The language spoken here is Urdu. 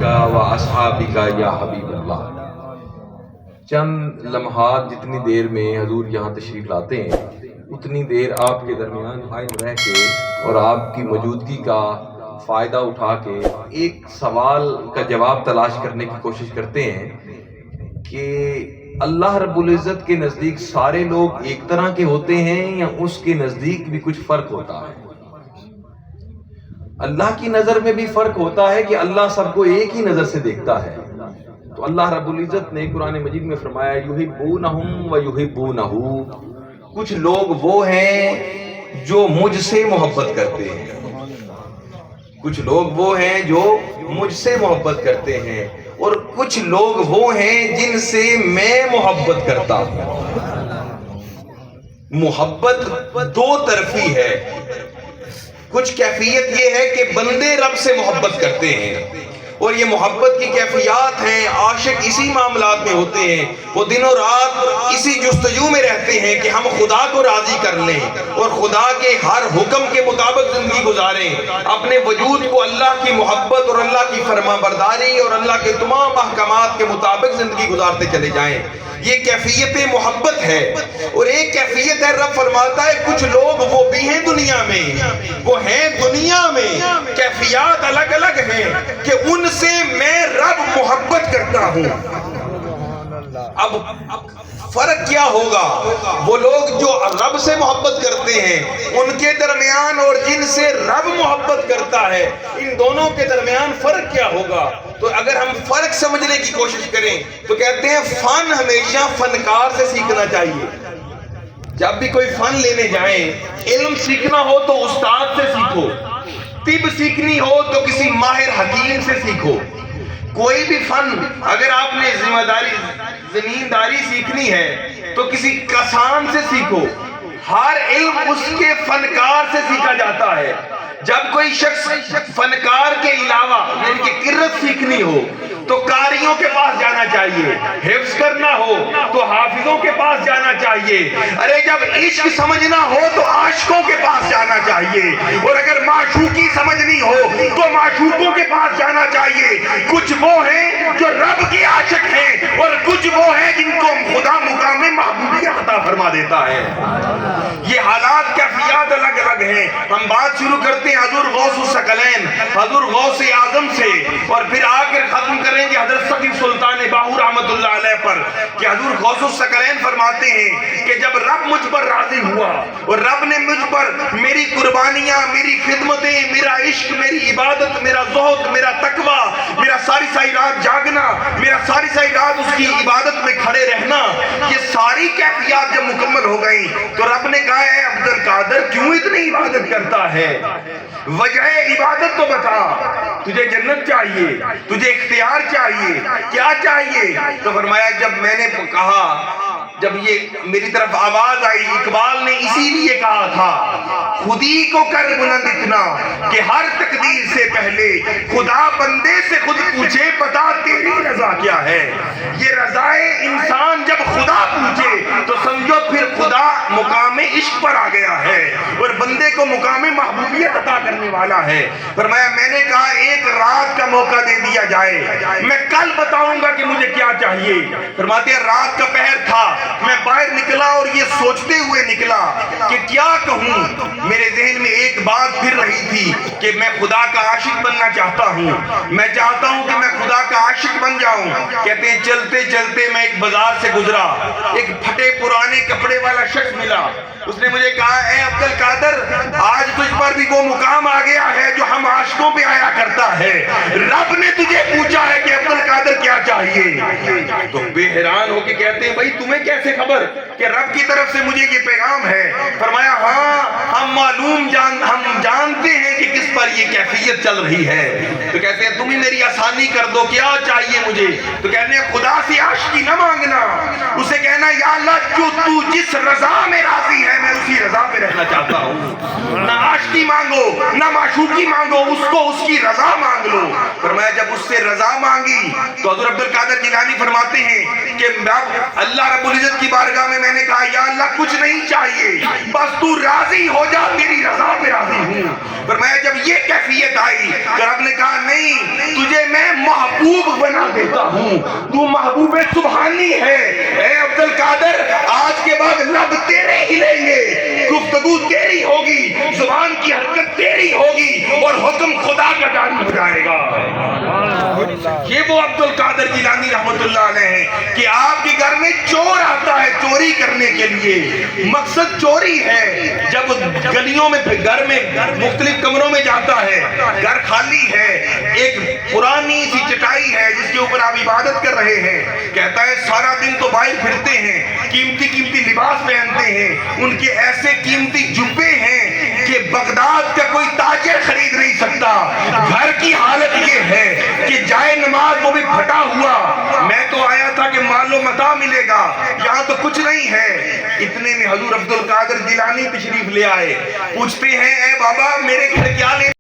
کا و اصحابکا یا حبیب اللہ۔ چند لمحات جتنی دیر میں حضور یہاں تشریف لاتے ہیں اتنی دیر آپ کے درمیان قائم رہ کے اور آپ کی موجودگی کا فائدہ اٹھا کے ایک سوال کا جواب تلاش کرنے کی کوشش کرتے ہیں کہ اللہ رب العزت کے نزدیک سارے لوگ ایک طرح کے ہوتے ہیں یا اس کے نزدیک بھی کچھ فرق ہوتا ہے؟ اللہ کی نظر میں بھی فرق ہوتا ہے کہ اللہ سب کو ایک ہی نظر سے دیکھتا ہے؟ تو اللہ رب العزت نے قرآن مجید میں فرمایا یحبونہم و یحبونہ، کچھ لوگ وہ ہیں جو مجھ سے محبت کرتے ہیں، کچھ لوگ وہ ہیں جو مجھ سے محبت کرتے ہیں، اور کچھ لوگ وہ ہیں جن سے میں محبت کرتا ہوں۔ محبت دو طرفی ہے، کچھ کیفیت یہ ہے کہ بندے رب سے محبت کرتے ہیں اور یہ محبت کی کیفیات ہیں، عاشق اسی معاملات میں ہوتے ہیں، وہ دن و رات اسی جستجو میں رہتے ہیں کہ ہم خدا کو راضی کر لیں اور خدا کے ہر حکم کے مطابق زندگی گزاریں، اپنے وجود کو اللہ کی محبت اور اللہ کی فرما برداری اور اللہ کے تمام احکامات کے مطابق زندگی گزارتے چلے جائیں۔ یہ کیفیت محبت ہے۔ اور ایک کیفیت ہے، رب فرماتا ہے کچھ لوگ وہ بھی ہیں دنیا میں، وہ ہیں دنیا میں، کیفیات الگ الگ ہیں کہ ان سے میں رب محبت کرتا ہوں۔ اب فرق کیا ہوگا؟ وہ لوگ جو رب سے محبت کرتے ہیں ان کے درمیان اور جن سے رب محبت کرتا ہے، ان دونوں کے درمیان فرق کیا ہوگا؟ تو اگر ہم فرق سمجھنے کی کوشش کریں تو کہتے ہیں فن ہمیشہ فنکار سے سیکھنا چاہیے۔ جب بھی کوئی فن لینے جائیں، علم سیکھنا ہو تو استاد سے سیکھو، طب سیکھنی ہو تو کسی ماہر حکیم سے سیکھو۔ کوئی بھی فن اگر آپ نے زمینداری سیکھنی ہے تو کسی کسان سے سیکھو۔ ہر علم اس کے فنکار سے سیکھا جاتا ہے۔ جب کوئی شخص فنکار کے علاوہ یعنی کہ قرت سیکھنی ہو تو قاریوں کے پاس جانا چاہیے، حفظ کرنا ہو تو حافظوں کے پاس جانا چاہیے، ارے جب عشق سمجھنا ہو تو عاشقوں کے پاس جانا چاہیے، اور اگر معشوقی سمجھنی ہو تو معشوقوں کے پاس جانا چاہیے۔ کچھ وہ ہیں جو رب کے عاشق ہیں اور کچھ وہ ہیں جن کو خدا مقام محبوبیت عطا فرما دیتا ہے۔ یہ حالات کیفیات الگ الگ ہیں۔ ہم بات شروع کرتے ہیں حضور غوث الثقلین، حضور غوث اعظم سے، اور پھر آ کر ختم کریں گے حضرت ثقیف سلطان باہو رحمت اللہ علیہ پر کہ حضور غوث الثقلین فرماتے ہیں کہ جب رب مجھ پر راضی ہوا اور رب نے مجھ پر میری قربانیاں، میری خدمتیں، میرا عشق، میری عبادت، میرا زہد، میرا تقوی، میرا ساری ساری رات جاگنا، میرا ساری ساری رات اس کی عبادت میں کھڑے رہنا، یہ ساری کیفیات جب مکمل ہو گئی تو رب نے کہا ہے عبد القادر کیوں اتنی عبادت کرتا ہے؟ وجہ عبادت تو بتا، تجھے جنت چاہیے، تجھے اختیار چاہیے، کیا چاہیے؟ تو فرمایا جب میں نے کہا، جب یہ میری طرف آواز آئی، اقبال نے اسی لیے کہا تھا خودی کو کر بلند اتنا کہ ہر تقدیر سے پہلے خدا بندے سے خود پوچھے بتا تیری رضا کیا ہے۔ یہ رضائے انسان جب خدا پوچھے تو سمجھو پھر خدا مقام عشق پر آ گیا ہے اور بندے کو مقام محبوبیت عطا کرنے والا ہے۔ فرمایا میں نے کہا ایک رات کا موقع دے دیا جائے، میں کل بتاؤں گا کہ مجھے کیا چاہیے۔ فرماتے ہیں رات کا پہر تھا، میں باہر نکلا اور یہ سوچتے ہوئے نکلا کہ کیا کہوں۔ میرے ذہن میں ایک بات پھر رہی تھی کہ میں خدا کا عاشق بننا چاہتا ہوں، میں چاہتا ہوں کہ میں خدا کا عاشق بن جاؤں۔ کہتے ہیں چلتے چلتے میں ایک بازار سے گزرا، ایک پھٹے پرانے کپڑے والا شخص ملا، اس نے مجھے کہا اے عبد القادر آج تجھ پر بھی وہ مقام آ گیا ہے جو ہم عاشقوں پہ آیا کرتا ہے، رب نے تجھے پوچھا ہے کہ عبد القادر کیا چاہیے۔ تو بے حیران ہو کے کہتے ہیں بھائی تمہیں کیسے خبر کہ رب کی طرف سے مجھے یہ پیغام ہے؟ فرمایا ہاں ہم جانتے ہیں کہ کس پر یہ کیفیت چل رہی ہے۔ تو کہتے ہیں تم ہی میری آسانی کر دو، کیا چاہیے مجھے؟ تو کہتے ہیں خدا سے عاشقی نہ مانگنا، اسے کہنا یا اللہ جو تو جس رضا میں راضی ہے میں اسی رضا پہ رہنا چاہتا ہوں۔ نہ عاشقی مانگو نہ معشوقی مانگو، اس کو اس کی رضا مانگ لو۔ فرمایا جب اس سے رضا مانگی تو حضرت عبد القادر جیلانی فرماتے ہیں کہ اللہ رب العزت کی بارگاہ میں نے کہا یا اللہ کچھ نہیں چاہیے، بس تو راضی ہو جا، تیری رضا پہ راضی ہوں۔ فرمایا جب یہ کیفیت آئی تو رب نے کہا نہیں، تجھے میں محبوب بنا دیتا ہوں، تو محبوب سبحانی ہے۔ اے عبد القادر آج کے بعد لب تیرے ہلیں گے، گفتگو تیری ہوگی، زبان کی حرکت تیری ہوگی، اور حکم خدا کا جاری ہو جائے گا۔ یہ وہ عبد القادر جیلانی رحمت اللہ علیہ ہیں کہ آپ کے گھر میں چور آتا ہے چوری کرنے کے لیے، مقصد چوری ہے، جب گلیوں میں گھر میں مختلف کمروں میں جاتا ہے، گھر خالی ہے، ایک پرانی سی چٹائی ہے جس کے اوپر آپ عبادت کر رہے ہیں، کہتا ہے سارا دن تو باہر پھرتے ہیں، قیمتی قیمتی لباس پہنتے ہیں، ان کے ایسے قیمتی جبے ہیں کہ بغداد کا کوئی تاجر خرید نہیں سکتا، گھر کی حالت یہ ہے کہ جائے نماز وہ بھی پھٹا ہوا، میں تو آیا تھا کہ مال و متاع ملے گا، یہاں تو کچھ نہیں ہے۔ اتنے میں حضور عبد القادر جیلانی تشریف لے آئے، پوچھتے ہیں اے بابا میرے گھر کیا لے